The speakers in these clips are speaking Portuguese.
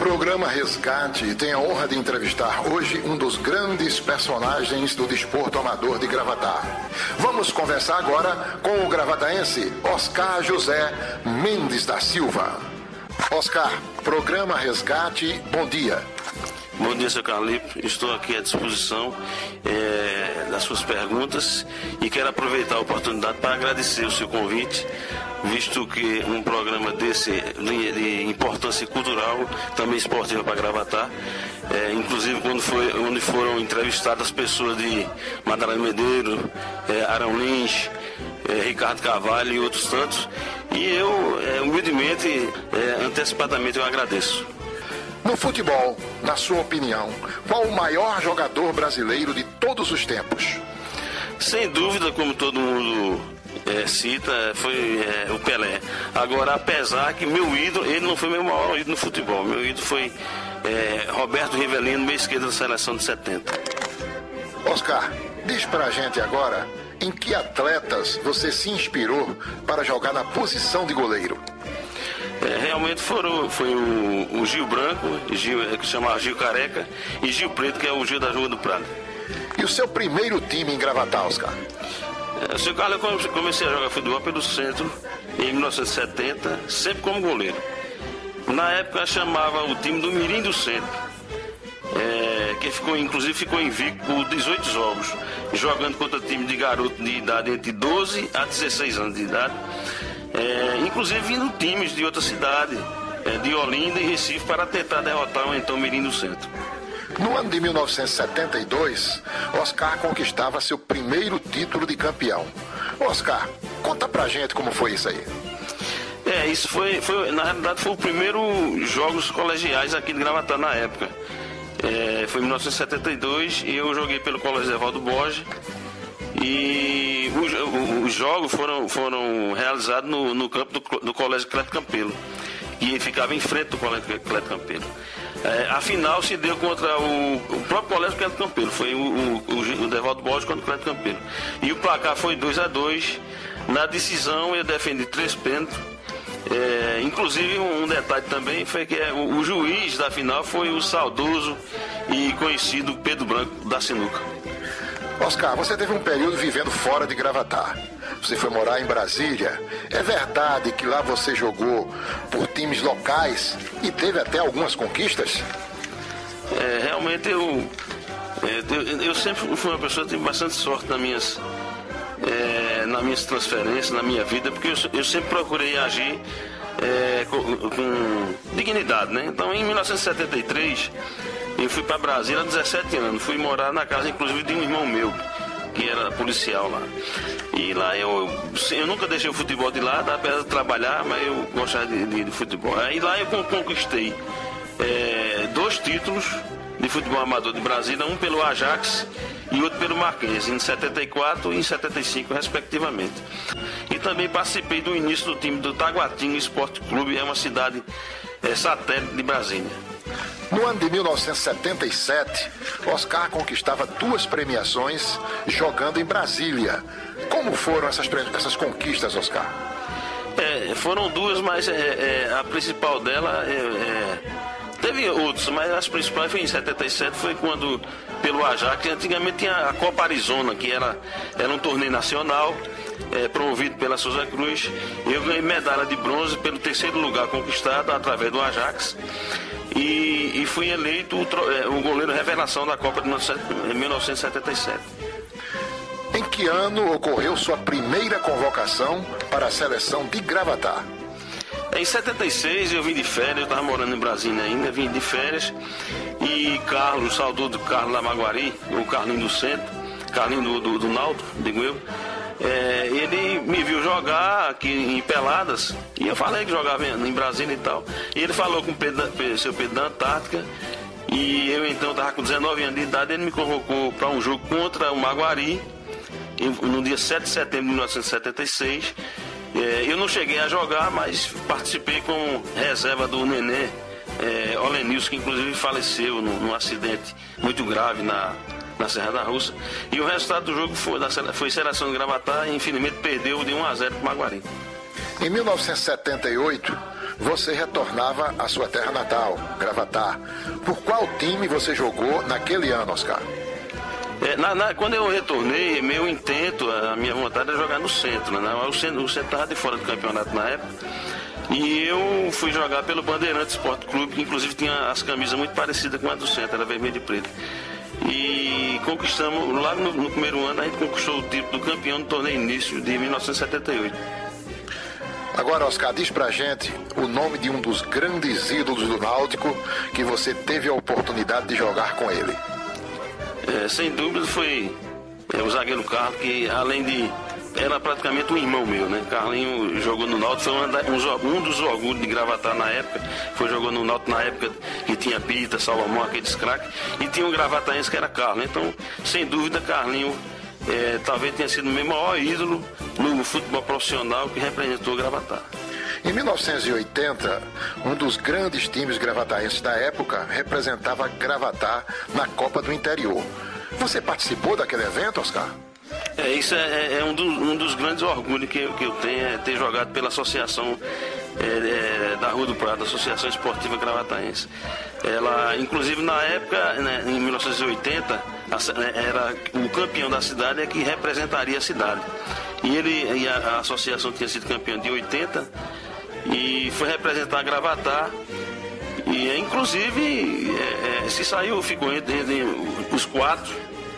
Programa Resgate tem a honra de entrevistar hoje um dos grandes personagens do desporto amador de Gravatá. Vamos conversar agora com o gravataense Oscar José Mendes da Silva. Oscar, Programa Resgate, bom dia. Bom dia, seu Carlipe. Estou aqui à disposição das suas perguntas e quero aproveitar a oportunidade para agradecer o seu convite, visto que um programa desse de importância cultural, também esportiva para Gravatá, inclusive onde foram entrevistadas pessoas de Madalena Medeiros, Arão Lins, Ricardo Carvalho e outros tantos, e eu, humildemente, antecipadamente, eu agradeço. No futebol, na sua opinião, qual o maior jogador brasileiro de todos os tempos? Sem dúvida, como todo mundo cita, foi o Pelé. Agora, apesar que meu ídolo, ele não foi meu maior ídolo no futebol. Meu ídolo foi Roberto Rivelino, meia esquerda da seleção de 70. Oscar, diz pra gente agora em que atletas você se inspirou para jogar na posição de goleiro. Realmente foi o Gil Branco, que se chama Gil Careca, e Gil Preto, que é o Gil da Rua do Prado. E o seu primeiro time em Gravatá, Oscar? Seu Carlos, eu comecei a jogar futebol pelo centro em 1970, sempre como goleiro. Na época chamava o time do Mirim do Centro, que inclusive ficou invicto por 18 jogos, jogando contra time de garoto de idade entre 12 a 16 anos de idade. Inclusive vindo times de outra cidade, de Olinda e Recife, para tentar derrotar o então Mirim do Centro. No ano de 1972, Oscar conquistava seu primeiro título de campeão. Oscar, conta pra gente como foi isso aí. Isso foi na realidade foi o primeiro jogos colegiais aqui de Gravatá na época. Foi em 1972 e eu joguei pelo Colégio Evaldo Borges. E os jogos foram realizados no campo do Colégio Cleto Campelo, e ficava em frente do Colégio Cleto Campelo. A final se deu contra o próprio Colégio Cleto Campelo, foi o Devaldo Borges contra o Cleto Campelo. E o placar foi 2-2. Na decisão eu defendi 3 pênaltis. Inclusive um detalhe também foi que o juiz da final foi o saudoso e conhecido Pedro Branco da Sinuca. Oscar, você teve um período vivendo fora de Gravatá. Você foi morar em Brasília. É verdade que lá você jogou por times locais e teve até algumas conquistas? Realmente eu sempre fui uma pessoa que tive bastante sorte nas minhas transferências, na minha vida, porque eu sempre procurei agir com dignidade, né? Então, em 1973... eu fui para Brasília há 17 anos, fui morar na casa, inclusive, de um irmão meu, que era policial lá. E lá eu nunca deixei o futebol de lado, apesar de trabalhar, mas eu gostava de futebol. Aí lá eu conquistei 2 títulos de futebol amador de Brasília, um pelo Ajax e outro pelo Marquês, em 74 e em 75, respectivamente. E também participei do início do time do Taguatinga Esporte Clube, é uma cidade satélite de Brasília. No ano de 1977, Oscar conquistava 2 premiações jogando em Brasília. Como foram essas conquistas, Oscar? Foram 2, mas a principal dela teve outros, mas as principais foi em 77, foi quando, pelo Ajax, antigamente tinha a Copa Arizona, que era um torneio nacional, promovido pela Souza Cruz. Eu ganhei medalha de bronze pelo 3º lugar conquistado através do Ajax. E fui eleito o goleiro revelação da Copa de 1977. Em que ano ocorreu sua primeira convocação para a seleção de Gravatá? Em 76 eu vim de férias, eu estava morando em Brasília ainda, vim de férias, e Carlos, o saudoso Carlos Lamaguari, o Carlinho do Centro, Carlinho do Náutico, digo eu, ele me viu jogar aqui em Peladas, e eu falei que jogava em Brasília e tal. E ele falou com o seu Pedro da Antártica, e eu então estava com 19 anos de idade, ele me convocou para um jogo contra o Maguari, no dia 7 de setembro de 1976. Eu não cheguei a jogar, mas participei com reserva do Nenê Olenilson, que inclusive faleceu num acidente muito grave na Serra da Russa. E o resultado do jogo foi seleção de Gravatá, e infelizmente perdeu de 1-0 para o Maguari. Em 1978, você retornava à sua terra natal, Gravatar. Por qual time você jogou naquele ano, Oscar? Quando eu retornei, meu intento, a minha vontade era jogar no centro, né? O centro estava de fora do campeonato na época. E eu fui jogar pelo Bandeirantes Esporte Clube, que inclusive tinha as camisas muito parecidas com a do centro, era vermelho e preto. E conquistamos, lá no primeiro ano, a gente conquistou o título do campeão do torneio início de 1978. Agora, Oscar, diz pra gente o nome de um dos grandes ídolos do Náutico que você teve a oportunidade de jogar com ele. Sem dúvida foi o zagueiro Carlos, que além de... era praticamente um irmão meu, né? Carlinho jogou no Náutico, foi um dos orgulhos de Gravatar na época. Jogou no Náutico na época que tinha Pita, Salomão, aqueles craques. E tinha um gravataense que era Carlos. Então, sem dúvida, Carlinho talvez tenha sido o meu maior ídolo no futebol profissional que representou Gravatar. Em 1980, um dos grandes times gravataenses da época representava Gravatar na Copa do Interior. Você participou daquele evento, Oscar? Isso é um dos grandes orgulhos que eu tenho, é ter jogado pela associação da Rua do Prado, Associação Esportiva Gravataense. Ela, inclusive na época, né, em 1980, era o campeão da cidade que representaria a cidade. E a associação tinha sido campeã de 80 e foi representar a Gravatar. E inclusive se saiu, ficou entre os quatro.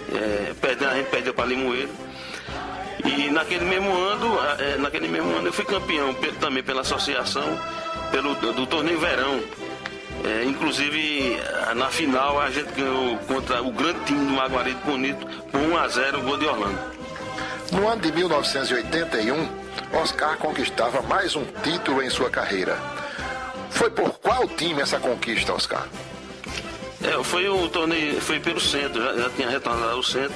A gente perdeu para Limoeiro. E naquele mesmo ano eu fui campeão também pela associação do torneio verão. Inclusive na final a gente ganhou contra o grande time do Maguarido Bonito por 1-0 o gol de Orlando. No ano de 1981, Oscar conquistava mais um título em sua carreira. Foi por qual time essa conquista, Oscar? Foi o torneio, foi pelo centro, já tinha retornado ao centro.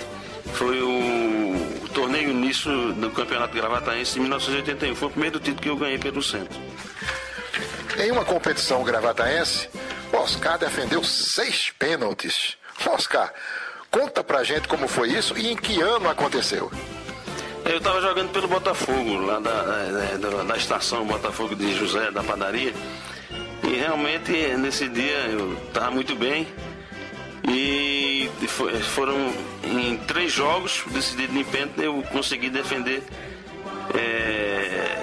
Foi o torneio início do Campeonato Gravataense de 1981. Foi o primeiro título que eu ganhei pelo centro. Em uma competição gravataense, Oscar defendeu 6 pênaltis. Oscar, conta pra gente como foi isso e em que ano aconteceu. Eu estava jogando pelo Botafogo, lá da estação Botafogo de José, da padaria. E realmente nesse dia eu estava muito bem. E foram em 3 jogos decididos em pênalti, eu consegui defender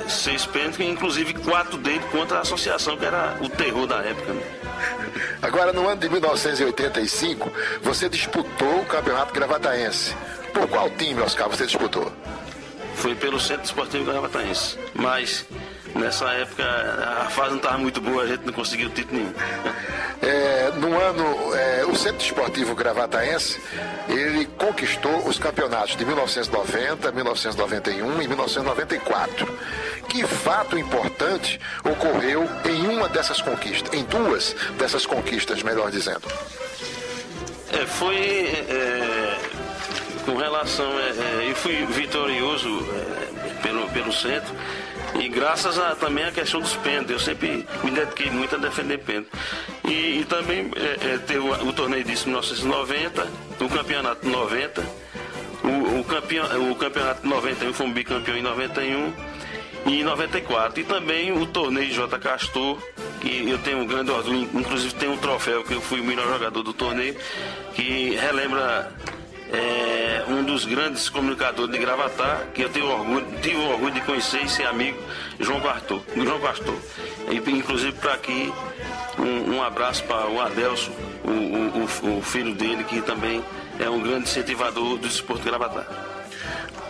6 pênaltis, inclusive 4 deles contra a associação, que era o terror da época. Né? Agora, no ano de 1985, você disputou o Campeonato Gravataense. Por qual time, Oscar, você disputou? Foi pelo Centro Esportivo Gravataense. Mas nessa época a fase não estava muito boa, a gente não conseguiu título nenhum. No ano, o Centro Esportivo Gravataense, ele conquistou os campeonatos de 1990, 1991 e 1994. Que fato importante ocorreu em uma dessas conquistas, em 2 dessas conquistas, melhor dizendo? Com relação, eu fui vitorioso pelo centro. E graças também à questão dos pênaltis, eu sempre me dediquei muito a defender pênalti. E também teve o torneio disso em 1990, o campeonato 90, o campeonato 91 foi um bicampeão em 91 e em 94. E também o torneio J. Castor, que eu tenho um grande orgulho, inclusive tem um troféu que eu fui o melhor jogador do torneio, que relembra um dos grandes comunicadores de Gravatar, que eu tive o orgulho de conhecer e ser amigo, João Castor. E, inclusive para aqui um abraço para o Adelso, o filho dele, que também é um grande incentivador do desporto de Gravatar.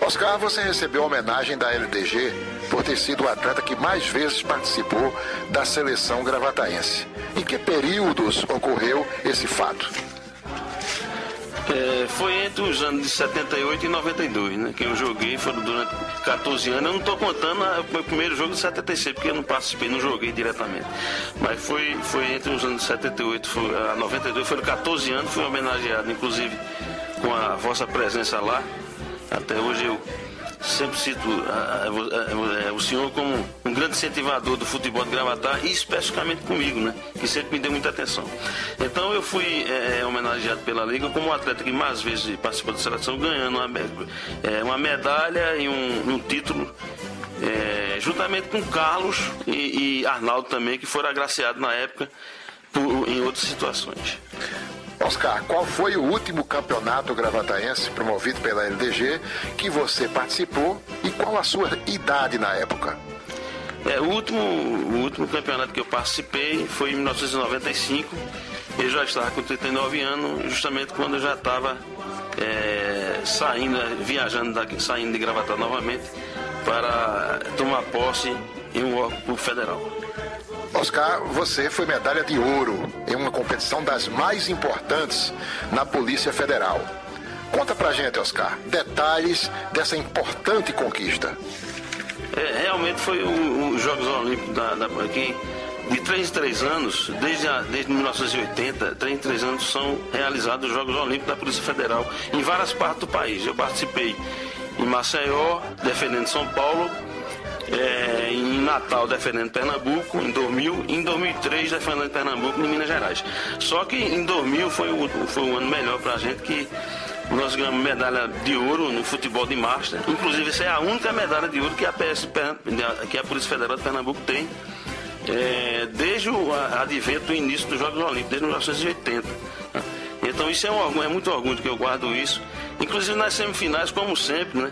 Oscar, você recebeu a homenagem da LDG por ter sido o atleta que mais vezes participou da seleção gravataense. Em que períodos ocorreu esse fato? Foi entre os anos de 78 e 92, né? Que eu joguei, foram durante 14 anos. Eu não estou contando o meu primeiro jogo de 76, porque eu não participei, não joguei diretamente. Mas foi entre os anos de 78 a 92, foram 14 anos, fui homenageado, inclusive com a vossa presença lá. Até hoje eu sempre cito o senhor como um grande incentivador do futebol de Gravatar, e especificamente comigo, né? Que sempre me deu muita atenção. Então eu fui homenageado pela Liga como o atleta que mais vezes participou da seleção, ganhando uma medalha e um título juntamente com Carlos e Arnaldo também, que foram agraciados na época em outras situações. Oscar, qual foi o último campeonato gravataense promovido pela LDG que você participou e qual a sua idade na época? O último campeonato que eu participei foi em 1995. Eu já estava com 39 anos, justamente quando eu já estava saindo de Gravatá novamente para tomar posse em um órgão público federal. Oscar, você foi medalha de ouro em uma competição das mais importantes na Polícia Federal. Conta pra gente, Oscar, detalhes dessa importante conquista. Realmente foi os Jogos Olímpicos aqui, de 3 em 3 anos, desde 1980, 3 em 3 anos são realizados os Jogos Olímpicos da Polícia Federal em várias partes do país. Eu participei em Maceió, defendendo São Paulo, em Natal defendendo Pernambuco, em 2000, e em 2003 defendendo Pernambuco em Minas Gerais. Só que em 2000 foi um ano melhor pra gente, que nós ganhamos medalha de ouro no futebol de Master. Inclusive essa é a única medalha de ouro que a Polícia Federal de Pernambuco tem desde o advento do início dos Jogos Olímpicos, desde 1980. Então isso é muito orgulho que eu guardo isso. Inclusive nas semifinais, como sempre, né?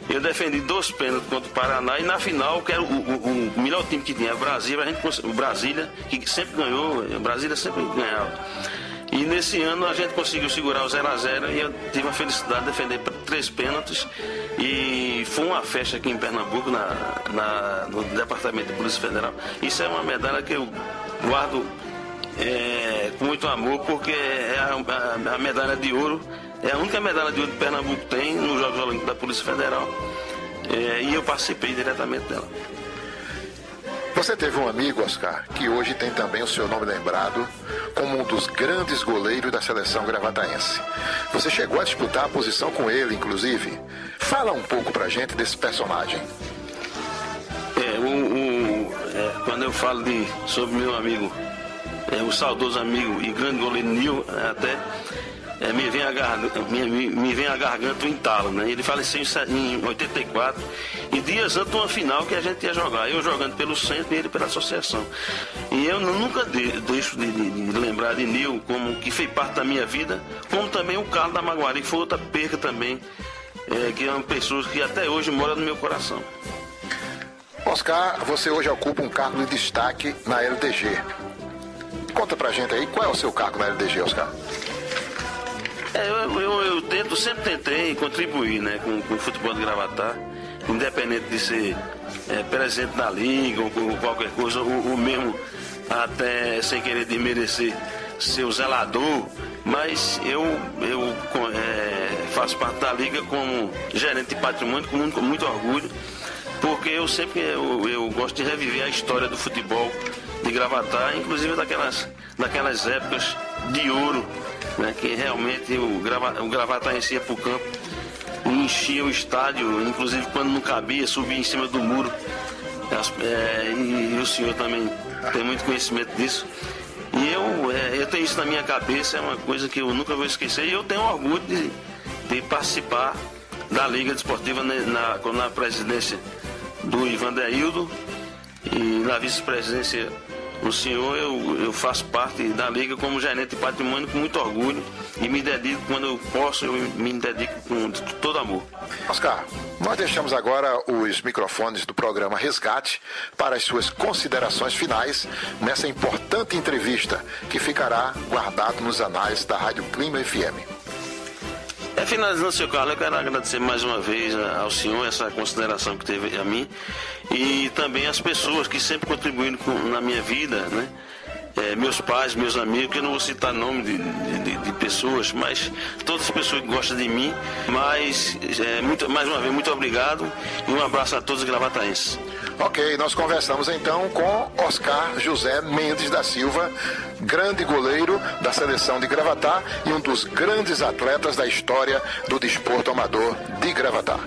Eu defendi 2 pênaltis contra o Paraná e na final, que era o melhor time que tinha, o Brasília, que sempre ganhou, Brasília sempre ganhava. E nesse ano a gente conseguiu segurar o 0-0 e eu tive a felicidade de defender 3 pênaltis. E foi uma festa aqui em Pernambuco, no Departamento de Polícia Federal. Isso é uma medalha que eu guardo com muito amor, porque é a medalha de ouro. É a única medalha de ouro que Pernambuco tem nos Jogos Olímpicos da Polícia Federal. E eu participei diretamente dela. Você teve um amigo, Oscar, que hoje tem também o seu nome lembrado como um dos grandes goleiros da seleção gravataense. Você chegou a disputar a posição com ele, inclusive. Fala um pouco pra gente desse personagem. Quando eu falo sobre meu amigo, o saudoso amigo e grande goleiro Nil, até me vem a garganta o entalo, né? Ele faleceu em 84 e dias antes de uma final que a gente ia jogar, eu jogando pelo centro e ele pela associação. E eu nunca deixo de lembrar de Nil, como que fez parte da minha vida, como também o Carlos da Maguari, que foi outra perca também, que é uma pessoa que até hoje mora no meu coração. Oscar, você hoje ocupa um cargo de destaque na LDG. Conta pra gente aí, qual é o seu cargo na LDG, Oscar? Eu sempre tentei contribuir, né, com o futebol de Gravatá, independente de ser presente na liga ou qualquer coisa, ou mesmo até sem querer desmerecer ser o zelador, mas eu faço parte da liga como gerente de patrimônio com muito orgulho, porque eu gosto de reviver a história do futebol de Gravatá, inclusive daquelas épocas de ouro, né, que realmente o Gravatá ia para o campo e enchia o estádio, inclusive quando não cabia, subia em cima do muro. E o senhor também tem muito conhecimento disso. E eu tenho isso na minha cabeça, é uma coisa que eu nunca vou esquecer, e eu tenho orgulho de participar da Liga Desportiva na presidência do Ivan Deildo e na vice-presidência do senhor. Eu faço parte da Liga como gerente de patrimônio com muito orgulho e me dedico, quando eu posso, eu me dedico com todo amor. Oscar, nós deixamos agora os microfones do programa Resgate para as suas considerações finais nessa importante entrevista que ficará guardado nos anais da Rádio Clima FM. Finalizando, seu Carlos, eu quero agradecer mais uma vez ao senhor essa consideração que teve a mim e também as pessoas que sempre contribuíram na minha vida, né? Meus pais, meus amigos, que eu não vou citar nome de pessoas, mas todas as pessoas que gostam de mim. Mas, mais uma vez, muito obrigado e um abraço a todos os gravataenses. Ok, nós conversamos então com Oscar José Mendes da Silva, grande goleiro da seleção de Gravatá e um dos grandes atletas da história do desporto amador de Gravatá.